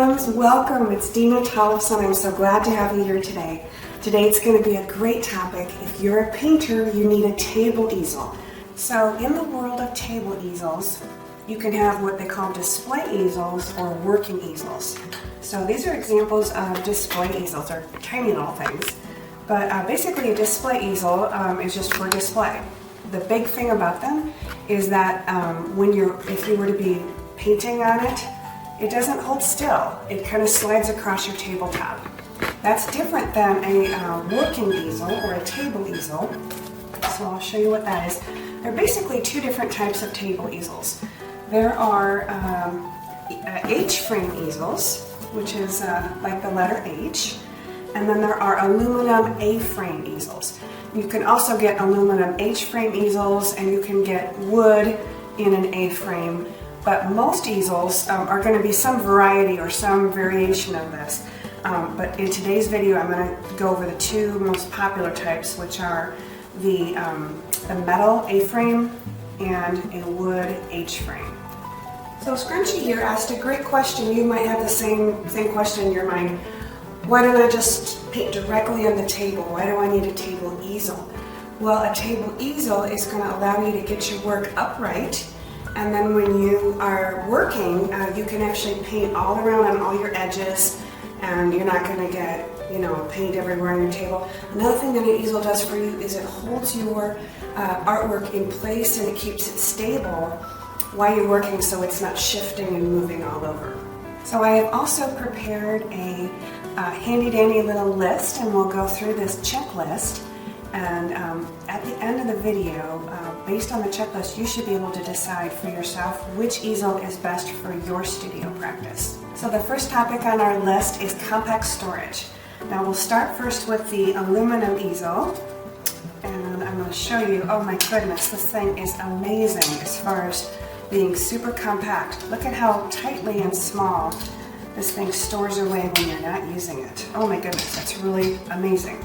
friends, welcome. It's Dena Tollefson. I'm so glad to have you here today. Today it's going to be a great topic. If you're a painter, you need a table easel. So in the world of table easels, you can have what they call display easels or working easels. So these are examples of display easels, or tiny little things. But basically a display easel is just for display. The big thing about them is that if you were to be painting on it, it doesn't hold still. It kind of slides across your tabletop. That's different than a working easel or a table easel. So I'll show you what that is. There are basically two different types of table easels. There are H-frame easels, which is like the letter H, and then there are aluminum A-frame easels. You can also get aluminum H-frame easels, and you can get wood in an A-frame. But most easels are going to be some variety or some variation of this. But in today's video, I'm going to go over the two most popular types, which are the metal A-frame and a wood H-frame. So Scrunchy here asked a great question. You might have the same question in your mind. Why don't I just paint directly on the table? Why do I need a table easel? Well, a table easel is going to allow you to get your work upright. And then when you are working, you can actually paint all around on all your edges, and you're not going to get, paint everywhere on your table. Another thing that an easel does for you is it holds your artwork in place and it keeps it stable while you're working, so it's not shifting and moving all over. So I have also prepared a handy dandy little list, and we'll go through this checklist. And at the end of the video, based on the checklist, you should be able to decide for yourself which easel is best for your studio practice. So the first topic on our list is compact storage. Now we'll start first with the aluminum easel, and I'm going to show you, oh my goodness, this thing is amazing as far as being super compact. Look at how tightly and small this thing stores away when you're not using it. Oh my goodness, that's really amazing.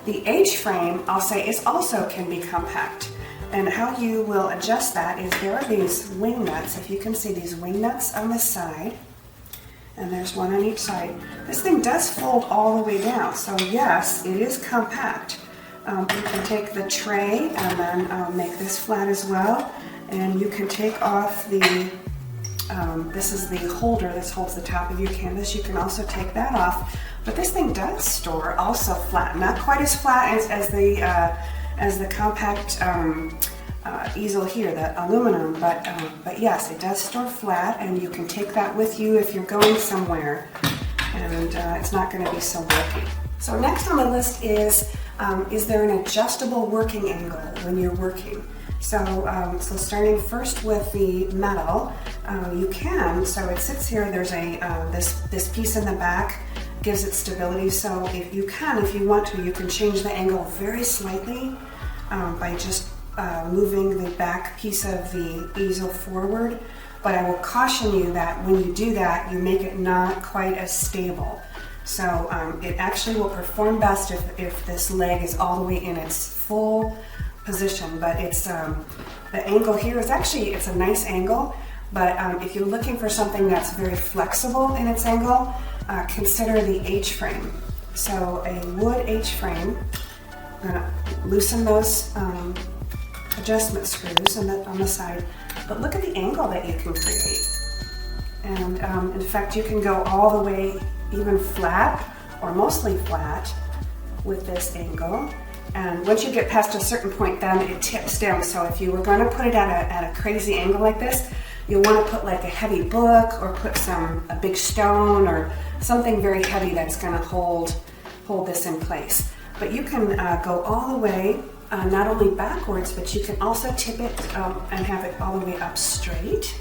The H-frame, I'll say, is also can be compact. And how you will adjust that is there are these wing nuts. If you can see these wing nuts on the side, and there's one on each side. This thing does fold all the way down, so yes, it is compact. You can take the tray and then make this flat as well. And you can take off the, this is the holder, this holds the top of your canvas. You can also take that off. But this thing does store also flat, not quite as flat as the compact easel here, the aluminum, but yes, it does store flat, and you can take that with you if you're going somewhere, and it's not going to be so bulky. So next on the list is there an adjustable working angle when you're working? So starting first with the metal, you can. So it sits here. There's a this piece in the back gives it stability. So if you want to, you can change the angle very slightly by just moving the back piece of the easel forward. But I will caution you that when you do that, you make it not quite as stable. So it actually will perform best if this leg is all the way in its full position. But it's the angle here is actually, it's a nice angle. But if you're looking for something that's very flexible in its angle, consider the H-frame. So a wood H-frame, I'm going to loosen those adjustment screws on the side, but look at the angle that you can create. And in fact, you can go all the way even flat or mostly flat with this angle. And once you get past a certain point, then it tips down. So if you were going to put it at a crazy angle like this, you'll want to put like a heavy book or put a big stone or something very heavy that's going to hold this in place. But you can go all the way, not only backwards, but you can also tip it and have it all the way up straight.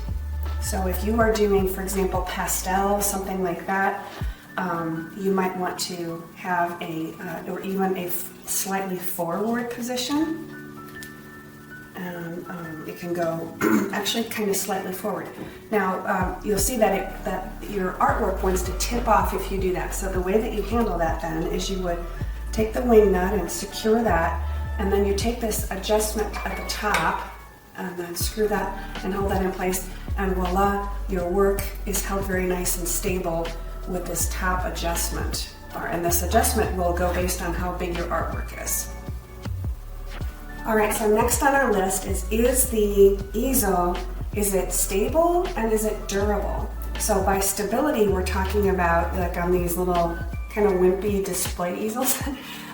So if you are doing, for example, pastel, something like that, you might want to have or even a slightly forward position. And it can go actually kind of slightly forward. Now you'll see that your artwork wants to tip off if you do that. So the way that you handle that then is you would take the wing nut and secure that, and then you take this adjustment at the top and then screw that and hold that in place, and voila, your work is held very nice and stable with this top adjustment bar. And this adjustment will go based on how big your artwork is. All right, so next on our list is the easel, is it stable and is it durable? So by stability, we're talking about like on these little kind of wimpy display easels,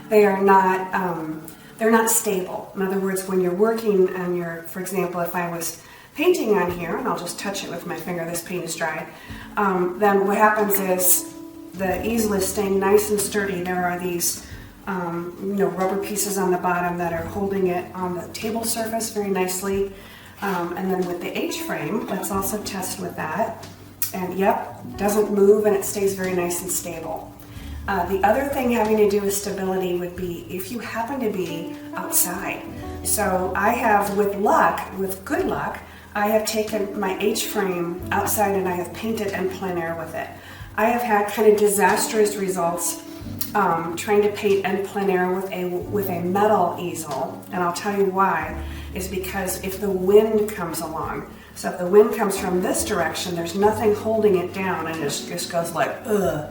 they're not stable. In other words, when you're working and you're, for example, if I was painting on here, and I'll just touch it with my finger, this paint is dry, then what happens is the easel is staying nice and sturdy. There are these rubber pieces on the bottom that are holding it on the table surface very nicely. And then with the H-frame, let's also test with that. And yep, doesn't move and it stays very nice and stable. The other thing having to do with stability would be if you happen to be outside. So I have, with good luck, I have taken my H-frame outside and I have painted en plein air with it. I have had kind of disastrous results trying to paint en plein air with a metal easel, and I'll tell you why, is because if the wind comes along, so if the wind comes from this direction, there's nothing holding it down and it just goes like, ugh.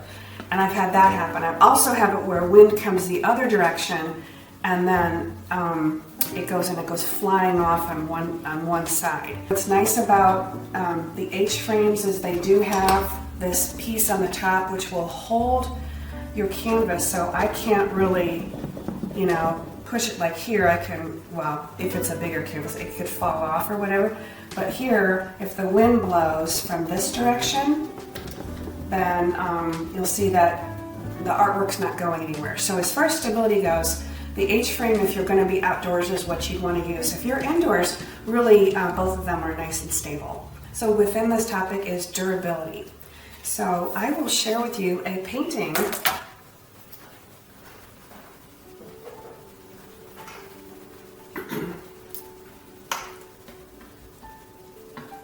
And I've had that happen. I've also had it where wind comes the other direction and then it goes flying off on one side. What's nice about the H-frames is they do have this piece on the top which will hold your canvas, so I can't really, push it like here. I can, well, if it's a bigger canvas, it could fall off or whatever. But here, if the wind blows from this direction, then you'll see that the artwork's not going anywhere. So as far as stability goes, the H-frame, if you're going to be outdoors, is what you'd want to use. If you're indoors, really both of them are nice and stable. So within this topic is durability. So I will share with you a painting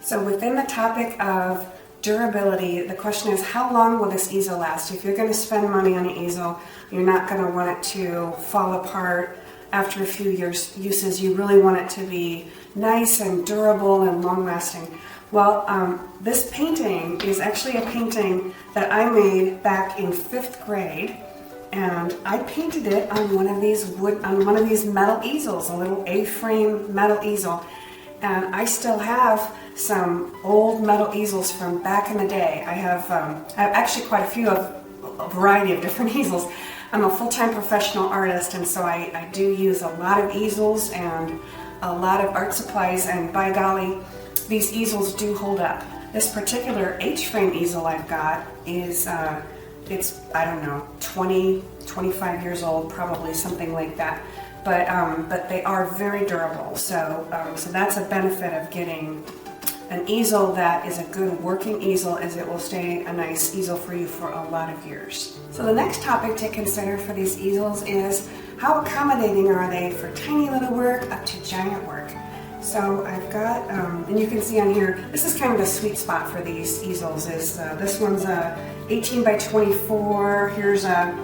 So within the topic of durability, the question is, how long will this easel last? If you're going to spend money on an easel, you're not going to want it to fall apart after a few years uses. You really want it to be nice and durable and long-lasting. Well, this painting is actually a painting that I made back in 5th grade, and I painted it on one of these metal easels, a little A-frame metal easel. And I still have some old metal easels from back in the day. I have actually quite a few of a variety of different easels. I'm a full-time professional artist, and so I do use a lot of easels and a lot of art supplies, and by golly, these easels do hold up. This particular H-frame easel I've got is, it's, I don't know, 20, 25 years old, probably something like that. But they are very durable, so that's a benefit of getting an easel that is a good working easel, as it will stay a nice easel for you for a lot of years. So the next topic to consider for these easels is how accommodating are they for tiny little work up to giant work. So I've got, and you can see on here, this is kind of the sweet spot for these easels. Is this one's a 18 by 24, here's a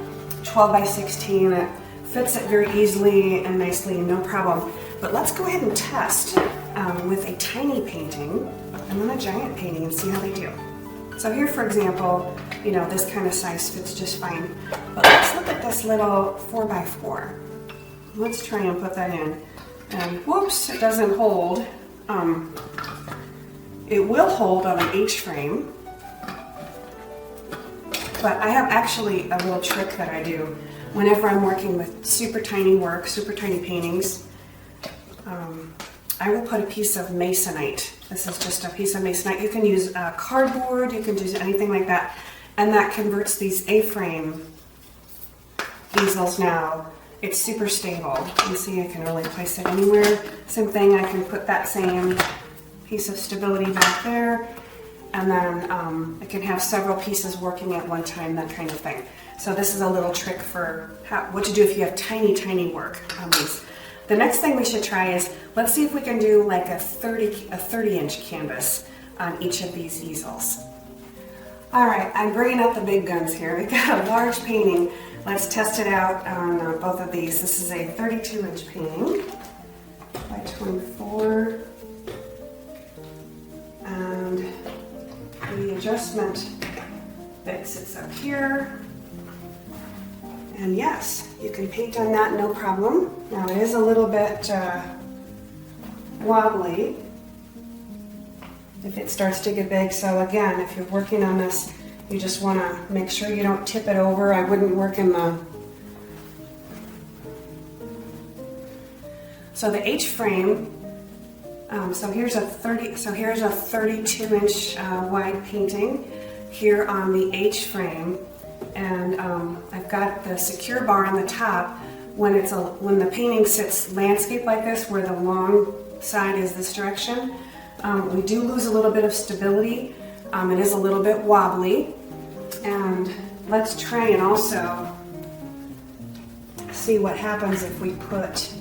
12 by 16. It fits it very easily and nicely, no problem. But let's go ahead and test with a tiny painting and then a giant painting and see how they do. So here, for example, this kind of size fits just fine. But let's look at this little 4x4. Let's try and put that in. And whoops, it doesn't hold. It will hold on an H-frame. But I have actually a little trick that I do whenever I'm working with super tiny work, super tiny paintings. I will put a piece of masonite. This is just a piece of masonite. You can use cardboard, you can use anything like that. And that converts these A-frame easels now. It's super stable. You see I can really place it anywhere. Same thing, I can put that same piece of stability back there. And then I can have several pieces working at one time, that kind of thing. So this is a little trick for what to do if you have tiny, tiny work on these. The next thing we should try is, let's see if we can do like a 30-inch canvas on each of these easels. All right, I'm bringing out the big guns here. We've got a large painting. Let's test it out on both of these. This is a 32-inch painting by 24. adjustment that sits up here. And yes, you can paint on that no problem. Now it is a little bit wobbly if it starts to get big. So again, if you're working on this, you just want to make sure you don't tip it over. I wouldn't work in the... So the H-frame, so here's a 32-inch wide painting here on the H-frame, and I've got the secure bar on the top. When the painting sits landscape like this, where the long side is this direction, we do lose a little bit of stability. It is a little bit wobbly, and let's try and also see what happens if we put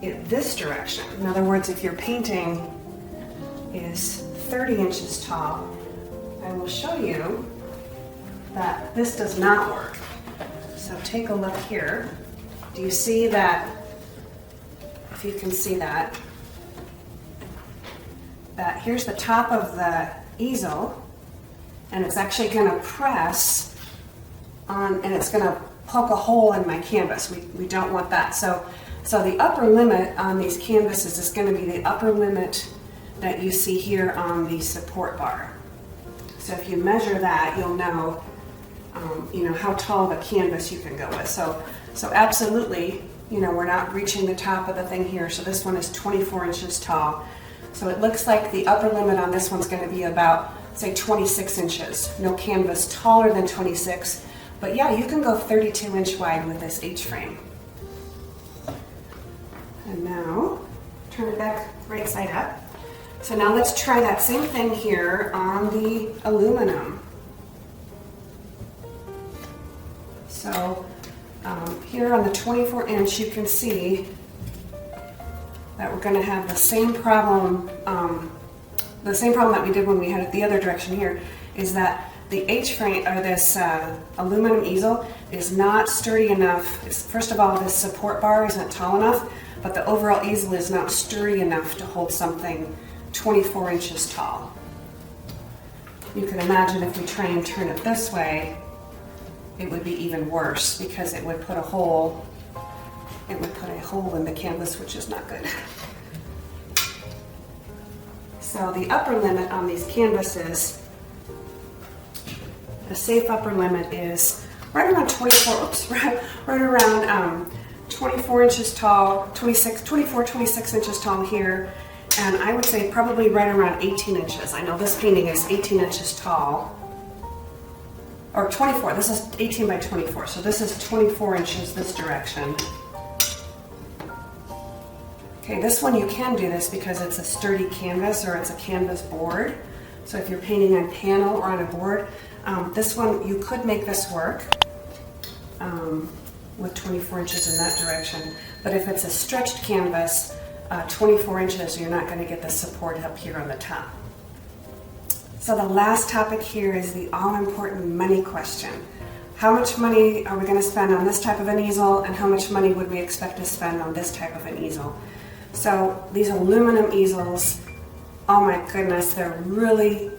it this direction. In other words, if your painting is 30 inches tall, I will show you that this does not work. So take a look here. Do you see that? If you can see that here's the top of the easel, and it's actually going to press on, and it's going to poke a hole in my canvas. We don't want that. So the upper limit on these canvases is going to be the upper limit that you see here on the support bar. So if you measure that, you'll know, how tall of a canvas you can go with. So absolutely, we're not reaching the top of the thing here. So this one is 24 inches tall. So it looks like the upper limit on this one's going to be about, say, 26 inches. No canvas taller than 26. But yeah, you can go 32-inch wide with this H-frame. And now, turn it back right side up. So now let's try that same thing here on the aluminum. So here on the 24-inch, you can see that we're going to have the same problem. The same problem that we did when we had it the other direction here is that the H-frame, or this aluminum easel, is not sturdy enough. First of all, this support bar isn't tall enough, but the overall easel is not sturdy enough to hold something 24 inches tall. You can imagine if we try and turn it this way, it would be even worse because it would put a hole in the canvas, which is not good. So the upper limit on these canvases, the safe upper limit is right around 24 inches tall, 26 inches tall here, and I would say probably right around 18 inches. I know this painting is 18 inches tall, or 24, this is 18 by 24, so this is 24 inches this direction. Okay, this one you can do this because it's a sturdy canvas or it's a canvas board. So if you're painting on panel or on a board, this one, you could make this work with 24 inches in that direction. But if it's a stretched canvas, 24 inches, you're not going to get the support up here on the top. So the last topic here is the all-important money question. How much money are we going to spend on this type of an easel, and how much money would we expect to spend on this type of an easel? So these aluminum easels, oh my goodness, they're really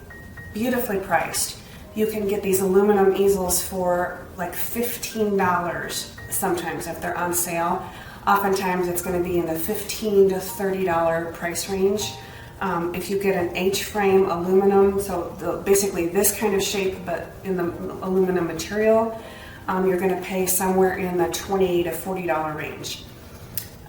beautifully priced. You can get these aluminum easels for like $15 sometimes if they're on sale. Oftentimes it's going to be in the $15 to $30 price range. If you get an H-frame aluminum, so basically this kind of shape but in the aluminum material, you're going to pay somewhere in the $20 to $40 range.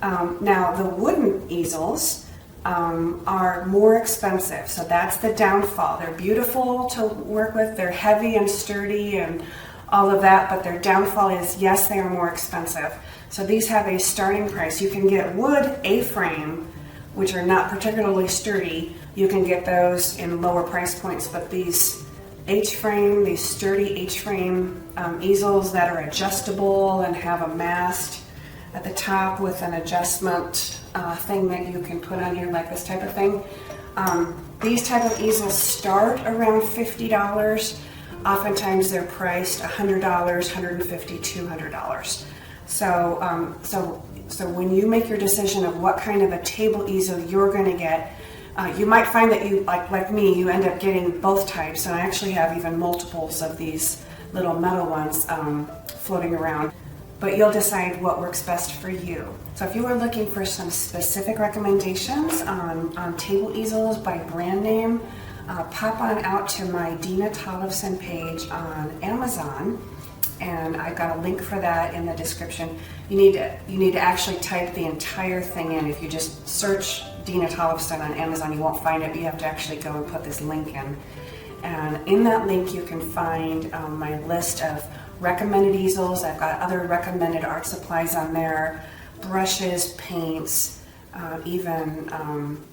Now the wooden easels are more expensive, so that's the downfall. They're beautiful to work with, they're heavy and sturdy and all of that, but their downfall is, yes, they are more expensive. So these have a starting price. You can get wood A-frame, which are not particularly sturdy. You can get those in lower price points, but these H-frame, these sturdy H-frame easels that are adjustable and have a mast at the top with an adjustment thing that you can put on here, like this type of thing. These type of easels start around $50. Oftentimes they're priced $100, $150, $200. So when you make your decision of what kind of a table easel you're going to get, You might find that you, like me, you end up getting both types, and I actually have even multiples of these little metal ones floating around. But you'll decide what works best for you. So if you are looking for some specific recommendations on table easels by brand name, pop on out to my Dena Tollefson page on Amazon, and I've got a link for that in the description. You need to actually type the entire thing in. If you just search Dena Tollefson on Amazon, you won't find it, but you have to actually go and put this link in. And in that link you can find my list of recommended easels. I've got other recommended art supplies on there, brushes, paints, even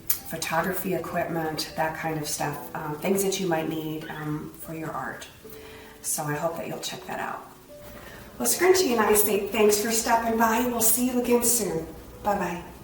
photography equipment, that kind of stuff, things that you might need for your art. So I hope that you'll check that out. Well, Scrunchy and I say thanks for stopping by. We'll see you again soon. Bye-bye.